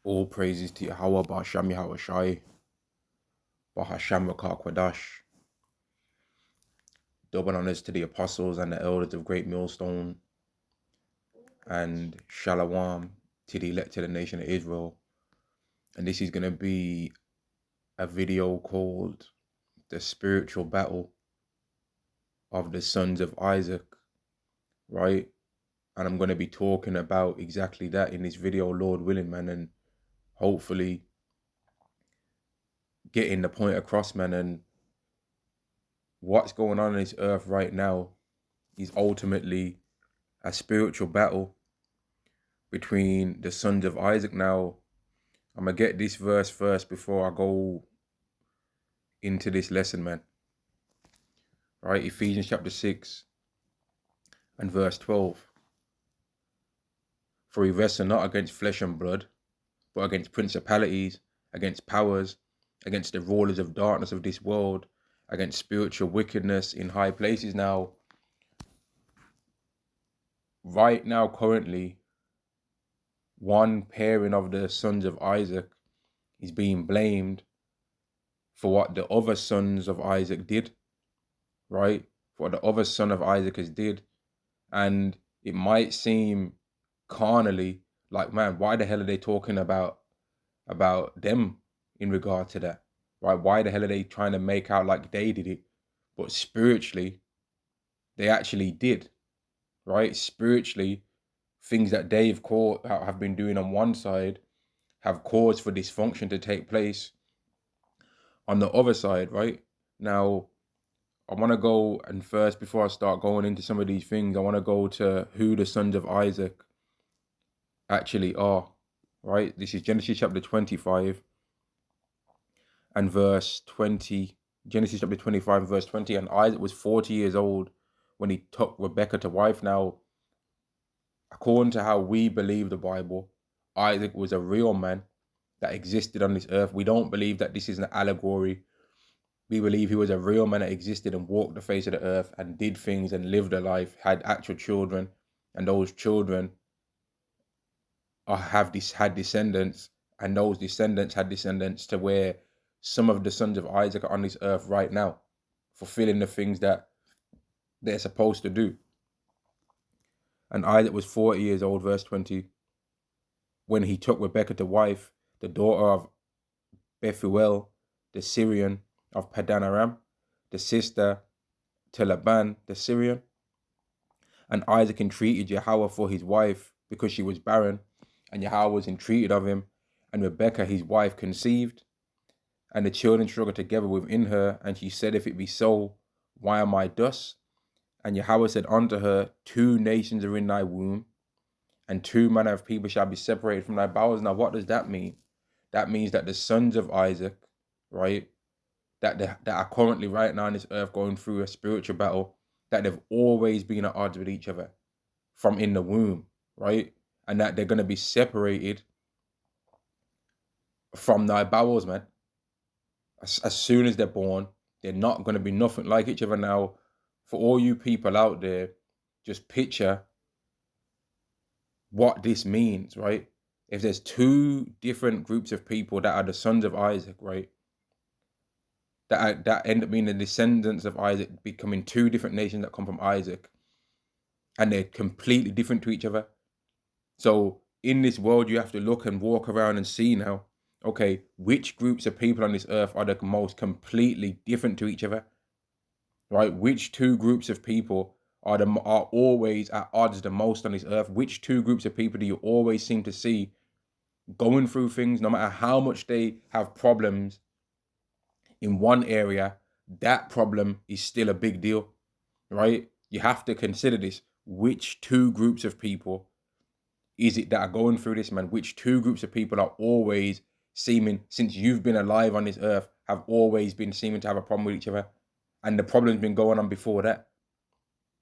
All praises to Yahweh, Ba'asham Yahweh Shai, Bahasham Rakah Kwadash. Double honors to the apostles and the elders of Great Millstone, and Shalom to the elect of the nation of Israel. And this is going to be a video called The Spiritual Battle of the Sons of Isaac, right? And I'm going to be talking about exactly that in this video, Lord willing, man, and hopefully getting the point across, man. And what's going on this earth right now is ultimately a spiritual battle between the sons of Isaac. Now, I'm going to get this verse first before I go into this lesson, man. Right, Ephesians chapter 6 and verse 12. For we wrestle not against flesh and blood, but against principalities, against powers, against the rulers of darkness of this world, against spiritual wickedness in high places. Now, right now, currently, one pairing of the sons of Isaac is being blamed for what the other sons of Isaac did, right? For what the other son of Isaac has did. And it might seem carnally like, man, why the hell are they talking about them in regard to that, right? Why the hell are they trying to make out like they did it? But spiritually, they actually did, right? Spiritually, things that they've have been doing on one side have caused for dysfunction to take place on the other side, right? Now, I want to go, and first, before I start going into some of these things, I want to go to who the sons of Isaac actually are, right? This is Genesis chapter 25 and verse 20. Genesis chapter 25 and verse 20. And Isaac was 40 years old when he took Rebekah to wife. Now, according to how we believe the Bible, Isaac was a real man that existed on this earth. We don't believe that this is an allegory. We believe he was a real man that existed and walked the face of the earth and did things and lived a life, had actual children, and those children had descendants, and those descendants had descendants, to where some of the sons of Isaac are on this earth right now, fulfilling the things that they're supposed to do. And Isaac was 40 years old, verse 20, when he took Rebekah to wife, the daughter of Bethuel, the Syrian of Padan Aram, the sister to Laban, the Syrian. And Isaac entreated Yahweh for his wife because she was barren, and Yahweh was entreated of him. And Rebekah, his wife, conceived, and the children struggled together within her. And she said, if it be so, why am I thus? And Yahweh said unto her, 2 nations are in thy womb, and 2 manner of people shall be separated from thy bowels. Now, what does that mean? That means that the sons of Isaac, right, that are currently right now on this earth going through a spiritual battle, that they've always been at odds with each other from in the womb, right? And that they're going to be separated from thy bowels, man. As soon as they're born, they're not going to be nothing like each other. Now, for all you people out there, just picture what this means, right? If there's 2 different groups of people that are the sons of Isaac, right, that end up being the descendants of Isaac, becoming 2 different nations that come from Isaac, and they're completely different to each other. So in this world, you have to look and walk around and see now, okay, which groups of people on this earth are the most completely different to each other, right? Which 2 groups of people are always at odds the most on this earth? Which 2 groups of people do you always seem to see going through things, no matter how much they have problems in one area, that problem is still a big deal, right? You have to consider this. Which 2 groups of people is it that are going through this, man? Which 2 groups of people are always seeming, since you've been alive on this earth, have always been seeming to have a problem with each other? And the problem's been going on before that.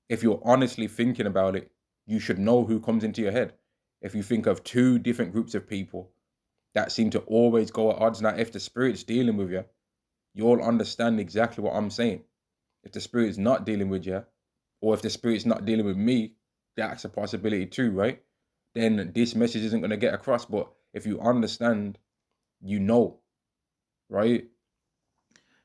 If you're honestly thinking about it, you should know who comes into your head. If you think of 2 different groups of people that seem to always go at odds. Now, if the Spirit's dealing with you, you'll understand exactly what I'm saying. If the Spirit's not dealing with you, or if the Spirit's not dealing with me, that's a possibility too, right? Then this message isn't going to get across. But if you understand, you know, right?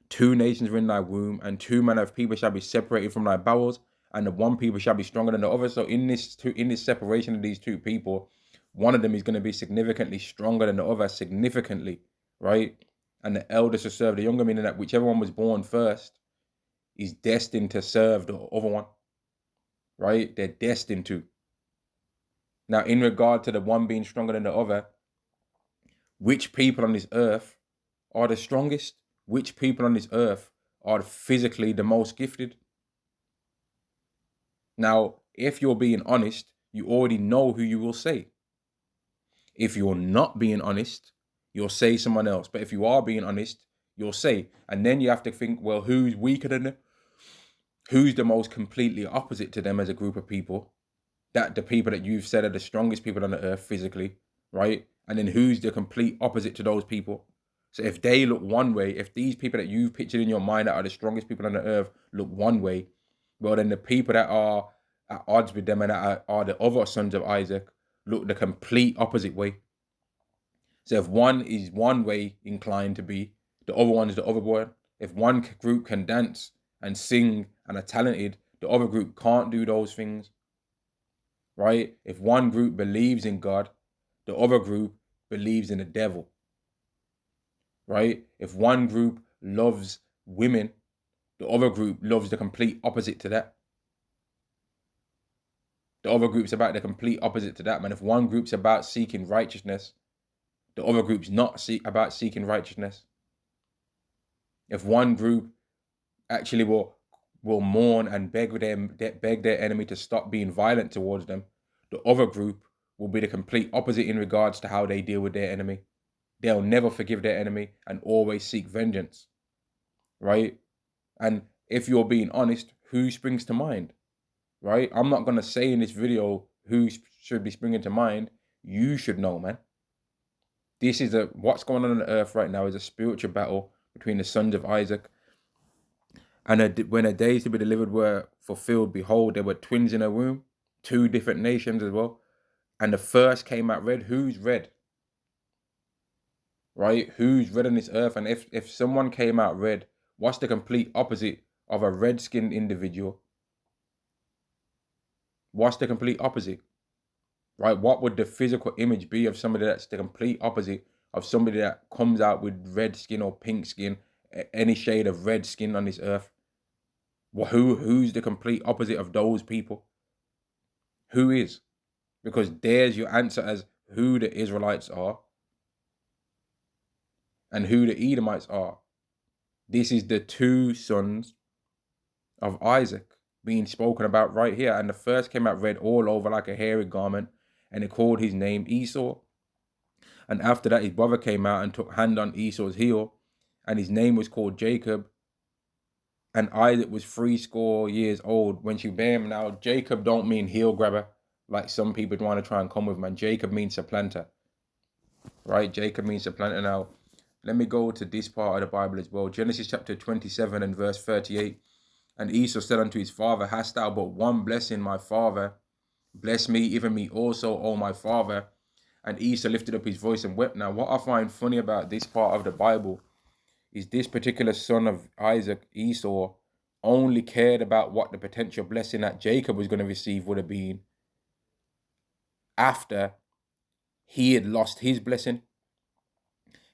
2 nations were in thy womb, and 2 manner of people shall be separated from thy bowels, and the one people shall be stronger than the other. So in this separation of these 2 people, one of them is going to be significantly stronger than the other, significantly, right? And the eldest will serve the younger, meaning that whichever one was born first is destined to serve the other one, right? They're destined to. Now, in regard to the one being stronger than the other, which people on this earth are the strongest? Which people on this earth are physically the most gifted? Now, if you're being honest, you already know who you will say. If you're not being honest, you'll say someone else. But if you are being honest, you'll say. And then you have to think, well, who's weaker than them? Who's the most completely opposite to them as a group of people? That the people that you've said are the strongest people on the earth physically, right? And then who's the complete opposite to those people? So if they look one way, if these people that you've pictured in your mind that are the strongest people on the earth look one way, well, then the people that are at odds with them and that are the other sons of Isaac look the complete opposite way. So if one is one way inclined to be, the other one is the other way. If one group can dance and sing and are talented, the other group can't do those things, right? If one group believes in God, the other group believes in the devil, right? If one group loves women, the other group loves the complete opposite to that. The other group's about the complete opposite to that, man. If one group's about seeking righteousness, the other group's not about seeking righteousness. If one group actually will mourn and beg their enemy to stop being violent towards them, the other group will be the complete opposite in regards to how they deal with their enemy. They'll never forgive their enemy and always seek vengeance, right? And if you're being honest, who springs to mind, right? I'm not going to say in this video who should be springing to mind. You should know, man. This is what's going on the earth right now is a spiritual battle between the sons of Isaac. And when the days to be delivered were fulfilled, behold, there were twins in a womb, 2 different nations as well. And the first came out red. Who's red? Right? Who's red on this earth? And if someone came out red, what's the complete opposite of a red-skinned individual? What's the complete opposite? Right? What would the physical image be of somebody that's the complete opposite of somebody that comes out with red skin or pink skin, any shade of red skin on this earth? Well, who's the complete opposite of those people? Who is? Because there's your answer as who the Israelites are and who the Edomites are. This is the 2 sons of Isaac being spoken about right here. And the first came out red all over like a hairy garment, and they called his name Esau. And after that, his brother came out and took hand on Esau's heel, and his name was called Jacob. And Isaac was 80 years old when she bare him. Now, Jacob don't mean heel grabber, like some people want to try and come with, man. Jacob means supplanter, right? Jacob means supplanter. Now, let me go to this part of the Bible as well. Genesis chapter 27 and verse 38. And Esau said unto his father, hast thou but one blessing, my father? Bless me, even me also, O my father. And Esau lifted up his voice and wept. Now, what I find funny about this part of the Bible is this particular son of Isaac, Esau, only cared about what the potential blessing that Jacob was going to receive would have been after he had lost his blessing.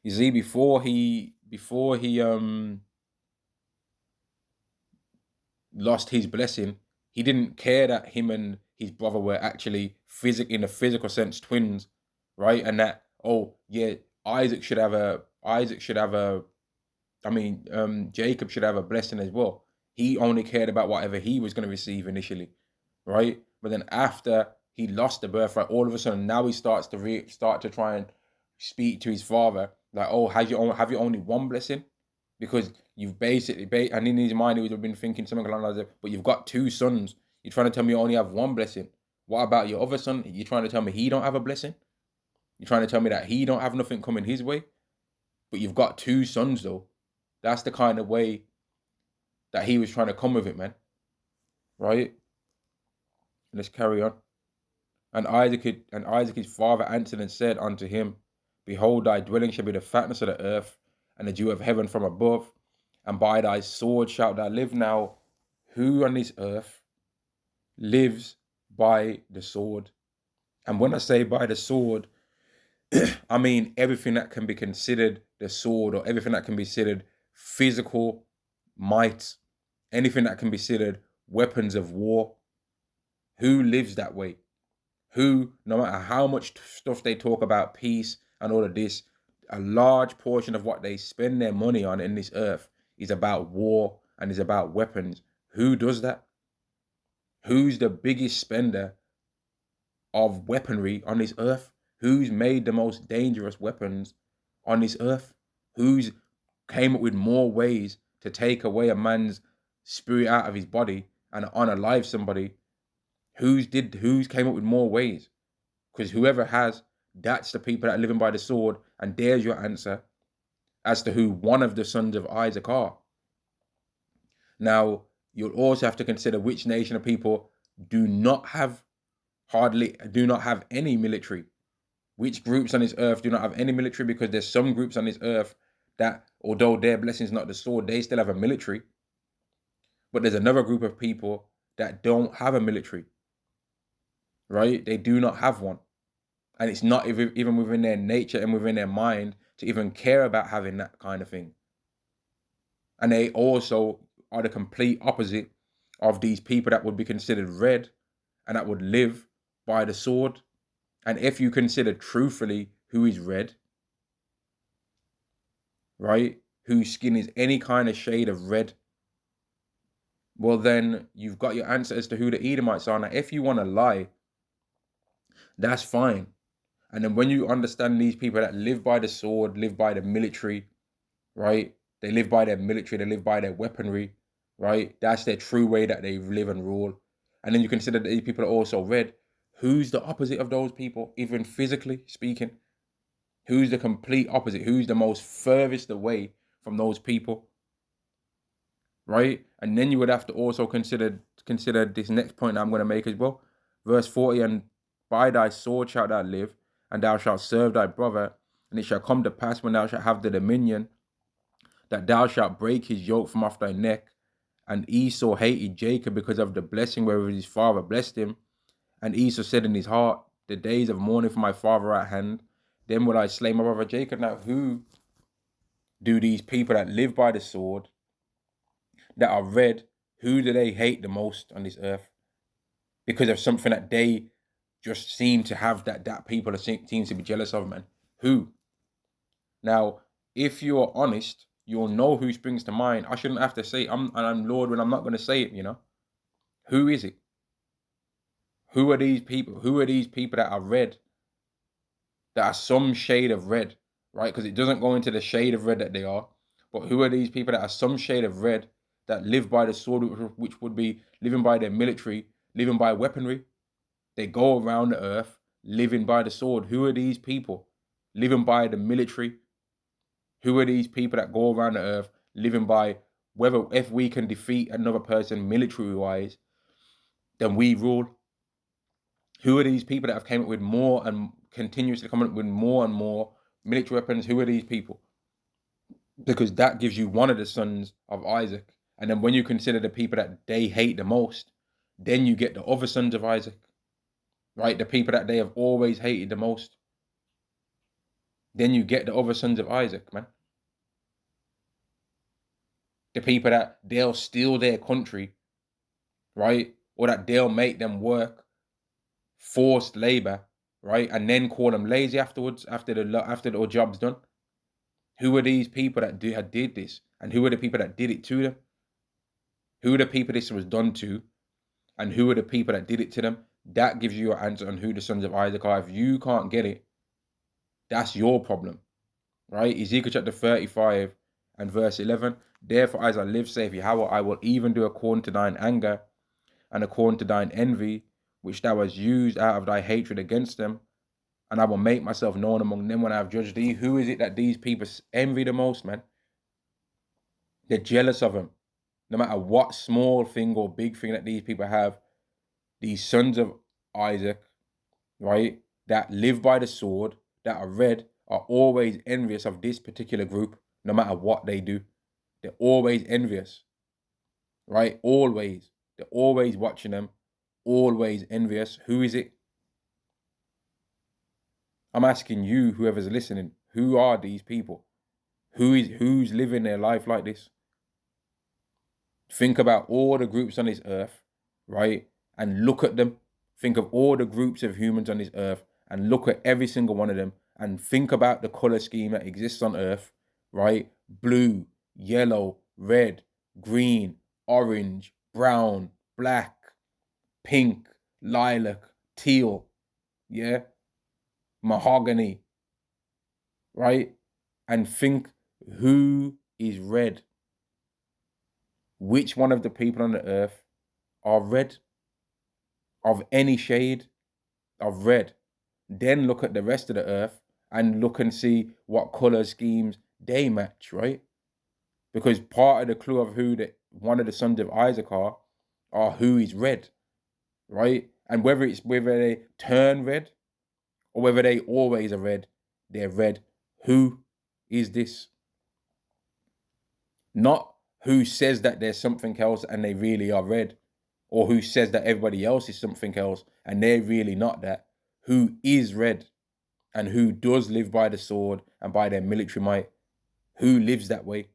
You see, before he lost his blessing, he didn't care that him and his brother were actually in a physical sense twins, right? And that, oh yeah, Jacob should have a blessing as well. He only cared about whatever he was going to receive initially, right? But then after he lost the birthright, all of a sudden now he starts to try and speak to his father like, oh, have you only one blessing? Because you've basically, and in his mind he would have been thinking something along those lines, but you've got 2 sons. You're trying to tell me you only have one blessing. What about your other son? You're trying to tell me he don't have a blessing? You're trying to tell me that he don't have nothing coming his way? But you've got 2 sons though. That's the kind of way that he was trying to come with it, man. Right? Let's carry on. And Isaac his father answered and said unto him, Behold, thy dwelling shall be the fatness of the earth, and the dew of heaven from above, and by thy sword shalt thou live. Now, who on this earth lives by the sword? And when I say by the sword, I mean everything that can be considered the sword, or everything that can be considered physical might, anything that can be considered weapons of war. Who lives that way? Who, no matter how much stuff they talk about peace and all of this, a large portion of what they spend their money on in this earth is about war and is about weapons. Who does that? Who's the biggest spender of weaponry on this earth? Who's made the most dangerous weapons on this earth? Who's came up with more ways to take away a man's spirit out of his body and unalive somebody? Who's came up with more ways? Because whoever has, that's the people that are living by the sword, and there's your answer as to who one of the sons of Isaac are. Now, you'll also have to consider which nation of people do not have any military. Which groups on this earth do not have any military? Because there's some groups on this earth that, although their blessing is not the sword, they still have a military. But there's another group of people that don't have a military, right? They do not have one. And it's not even within their nature and within their mind to even care about having that kind of thing. And they also are the complete opposite of these people that would be considered red and that would live by the sword. And if you consider truthfully who is red, right, whose skin is any kind of shade of red, well, then you've got your answer as to who the Edomites are. Now, if you want to lie, that's fine. And then when you understand these people that live by the sword, live by the military, right? They live by their military, they live by their weaponry, right? That's their true way that they live and rule. And then you consider that these people are also red. Who's the opposite of those people, even physically speaking? Who's the complete opposite? Who's the most furthest away from those people? Right? And then you would have to also consider this next point that I'm going to make as well. Verse 40, and by thy sword shalt thou live, and thou shalt serve thy brother, and it shall come to pass when thou shalt have the dominion, that thou shalt break his yoke from off thy neck. And Esau hated Jacob because of the blessing wherewith his father blessed him. And Esau said in his heart, the days of mourning for my father are at hand, then will I slay my brother Jacob. Now, who do these people that live by the sword, that are red, who do they hate the most on this earth? Because of something that they just seem to have, that people seem to be jealous of, man. Who? Now, if you're honest, you'll know who springs to mind. I shouldn't have to say I'm Lord when I'm not going to say it, you know. Who is it? Who are these people? Who are these people that are red? That are some shade of red, right? Because it doesn't go into the shade of red that they are. But who are these people that are some shade of red, that live by the sword, which would be living by their military, living by weaponry? They go around the earth living by the sword. Who are these people living by the military? Who are these people that go around the earth living by if we can defeat another person military-wise, then we rule? Who are these people that have came up with more and continuously coming up with more and more military weapons? Who are these people? Because that gives you one of the sons of Isaac. And then when you consider the people that they hate the most, then you get the other sons of Isaac, right? The people that they have always hated the most. Then you get the other sons of Isaac, man. The people that they'll steal their country, right? Or that they'll make them work forced labor, right? And then call them lazy afterwards, after the job's done. Who are these people that did this? And who are the people that did it to them? Who are the people this was done to? And who are the people that did it to them? That gives you your answer on who the sons of Isaac are. If you can't get it, that's your problem, right? Ezekiel chapter 35 and verse 11. Therefore, as I live, saith Yahweh, I will even do according to thine anger and according to thine envy, which thou hast used out of thy hatred against them. And I will make myself known among them when I have judged thee. Who is it that these people envy the most, man? They're jealous of him. No matter what small thing or big thing that these people have, these sons of Isaac, right, that live by the sword, that are red, are always envious of this particular group, no matter what they do. They're always envious, right? Always. They're always watching them, always envious. Who is it? I'm asking you, whoever's listening, who are these people? Who's living their life like this? Think about all the groups on this earth, right? And look at them. Think of all the groups of humans on this earth and look at every single one of them and think about the color scheme that exists on earth, right? Blue, yellow, red, green, orange, brown, black, pink, lilac, teal, yeah? Mahogany, right? And think, who is red? Which one of the people on the earth are red? Of any shade of red. Then look at the rest of the earth and look and see what color schemes they match, right? Because part of the clue of who one of the sons of Isaac are who is red, right? And whether they turn red or whether they always are red, they're red. Who is this? Not who says that there's something else and they really are red, or who says that everybody else is something else and they're really not that. Who is red and who does live by the sword and by their military might? Who lives that way?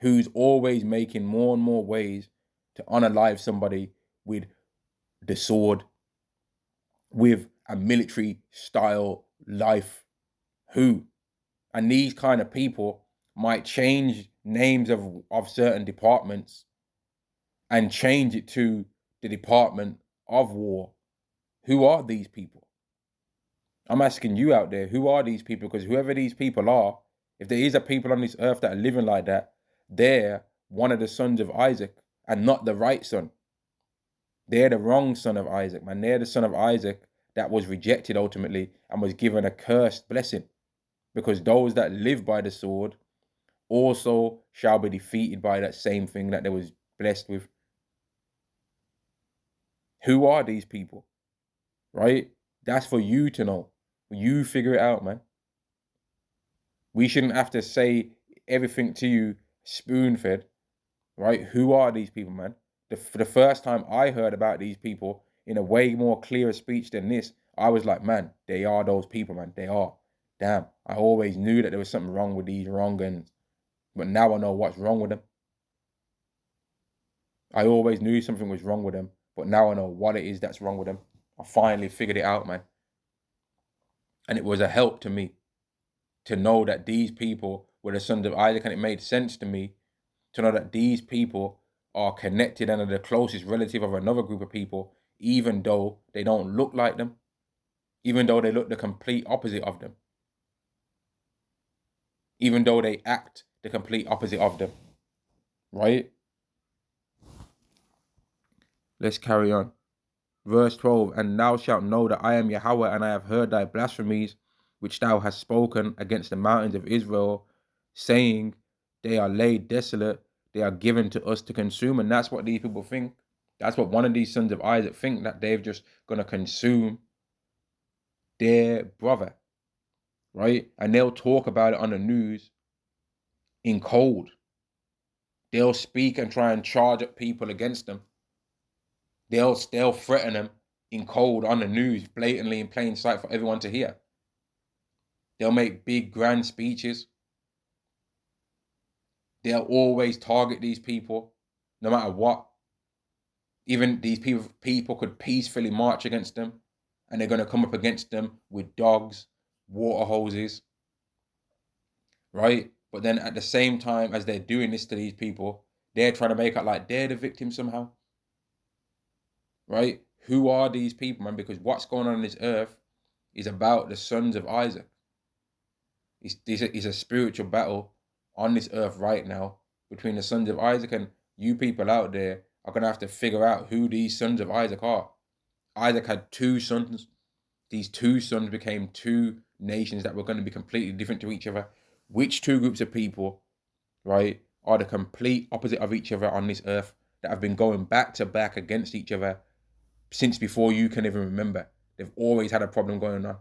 Who's always making more and more ways to unalive somebody with the sword, with a military style life? Who? And these kind of people might change names of certain departments and change it to the Department of War. Who are these people? I'm asking you out there, who are these people? Because whoever these people are, if there is a people on this earth that are living like that, they're one of the sons of Isaac and not the right son. They're the wrong son of Isaac, man. They're the son of Isaac that was rejected ultimately and was given a cursed blessing. Because those that live by the sword also shall be defeated by that same thing that they was blessed with. Who are these people? Right? That's for you to know. You figure it out, man. We shouldn't have to say everything to you spoon-fed, right? Who are these people, man? For the first time I heard about these people in a way more clearer speech than this, I was like, man, they are those people, man. They are. Damn, I always knew that there was something wrong with these wrong guns, but now I know what's wrong with them. I always knew something was wrong with them, but now I know what it is that's wrong with them. I finally figured it out, man. And it was a help to me to know that these people were the sons of Isaac, and it made sense to me to know that these people are connected and are the closest relative of another group of people, even though they don't look like them, even though they look the complete opposite of them, even though they act the complete opposite of them, right? Let's carry on. Verse 12, and thou shalt know that I am Yahweh, and I have heard thy blasphemies, which thou hast spoken against the mountains of Israel, saying, they are laid desolate, they are given to us to consume. And that's what these people think. That's what one of these sons of Isaac think, that they're just going to consume their brother, right? And they'll talk about it on the news in code. They'll speak and try and charge up people against them. They'll threaten them in code on the news, blatantly in plain sight for everyone to hear. They'll make big, grand speeches. They'll always target these people, no matter what. Even these people could peacefully march against them, and they're going to come up against them with dogs, water hoses, right? But then at the same time as they're doing this to these people, they're trying to make out like they're the victim somehow, right? Who are these people, man? Because what's going on this earth is about the sons of Isaac. It's a spiritual battle on this earth right now between the sons of Isaac, and you people out there are going to have to figure out who these sons of Isaac are. Isaac had two sons. These two sons became two nations that were going to be completely different to each other. Which two groups of people, right, are the complete opposite of each other on this earth, that have been going back to back against each other since before you can even remember? They've always had a problem going on.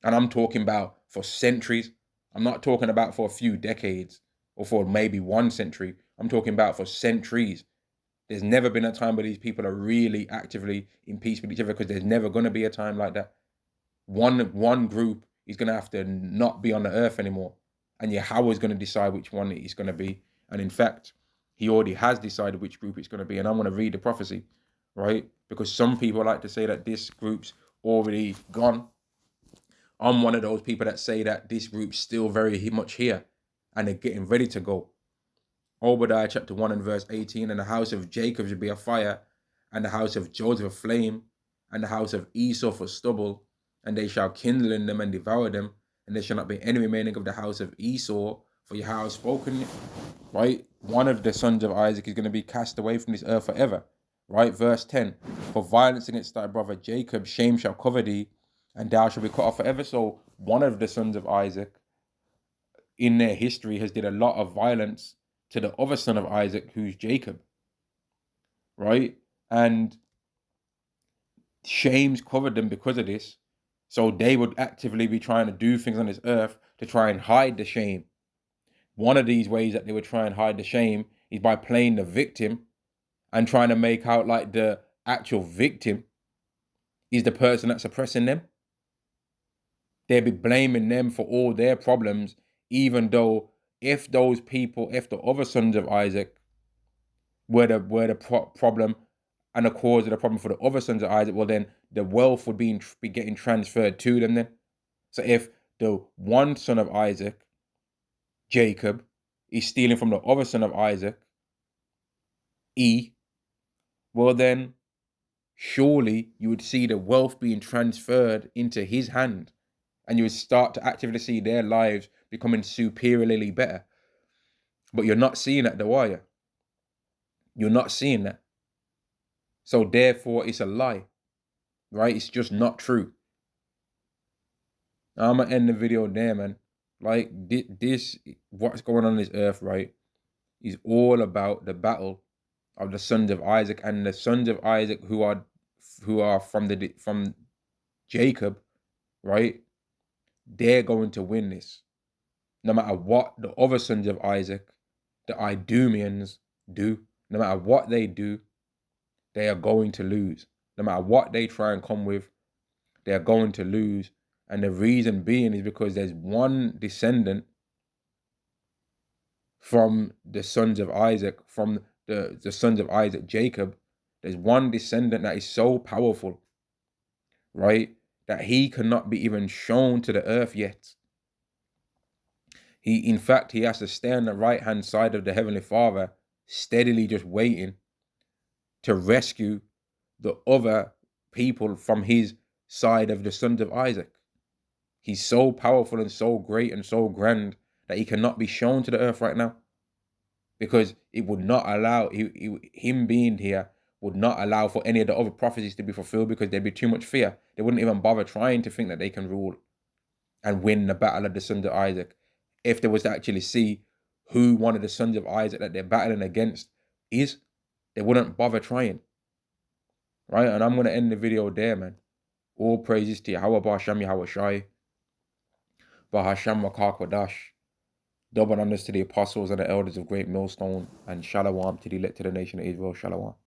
And I'm talking about for centuries. I'm not talking about for a few decades or for maybe 1 century. I'm talking about for centuries. There's never been a time where these people are really actively in peace with each other, because there's never going to be a time like that. One group is going to have to not be on the earth anymore, and Yahweh is going to decide which one it's going to be. And in fact, he already has decided which group it's going to be. And I'm going to read the prophecy, right? Because some people like to say that this group's already gone. I'm one of those people that say that this group's still very much here, and they're getting ready to go. Obadiah chapter 1 and verse 18, and the house of Jacob shall be a fire, and the house of Joseph a flame, and the house of Esau for stubble, and they shall kindle in them and devour them, and there shall not be any remaining of the house of Esau, for Yahweh has spoken, right? One of the sons of Isaac is going to be cast away from this earth forever, right? Verse 10, for violence against thy brother Jacob, shame shall cover thee, and thou shalt be cut off forever. So one of the sons of Isaac in their history has did a lot of violence to the other son of Isaac, who's Jacob, right? And shame's covered them because of this. So they would actively be trying to do things on this earth to try and hide the shame. One of these ways that they would try and hide the shame is by playing the victim and trying to make out like the actual victim is the person that's oppressing them. They'd be blaming them for all their problems, even though if those people, if the other sons of Isaac were the problem and the cause of the problem for the other sons of Isaac, well then the wealth would be getting transferred to them then. So if the one son of Isaac, Jacob, is stealing from the other son of Isaac, well then surely you would see the wealth being transferred into his hand, and you would start to actively see their lives becoming superiorly better. But you're not seeing that though, are you? You're not seeing that. So therefore it's a lie, right? It's just not true. I'm gonna end the video there, man. Like this, what's going on this earth, right, is all about the battle of the sons of Isaac, and the sons of Isaac who are from Jacob, right? They're going to win this, no matter what the other sons of Isaac, the Idumeans, do. No matter what they do, they are going to lose. No matter what they try and come with, they are going to lose. And the reason being is because there's one descendant from the sons of Isaac, from the sons of Isaac, Jacob. There's one descendant that is so powerful, right, that he cannot be even shown to the earth yet. In fact, he has to stay on the right-hand side of the Heavenly Father, steadily just waiting to rescue the other people from his side of the sons of Isaac. He's so powerful and so great and so grand that he cannot be shown to the earth right now, because it would not allow, him being here would not allow for any of the other prophecies to be fulfilled, because there'd be too much fear. They wouldn't even bother trying to think that they can rule and win the battle of the sons of Isaac. If they was to actually see who one of the sons of Isaac that they're battling against is, they wouldn't bother trying. Right? And I'm going to end the video there, man. All praises to Yahweh Ba'Hashem Yahweh Shai, Ba'Hashem Makar Kodash. Double honors to the apostles and the elders of Great Millstone, and Shalom to the elect to the nation of Israel. Shalom.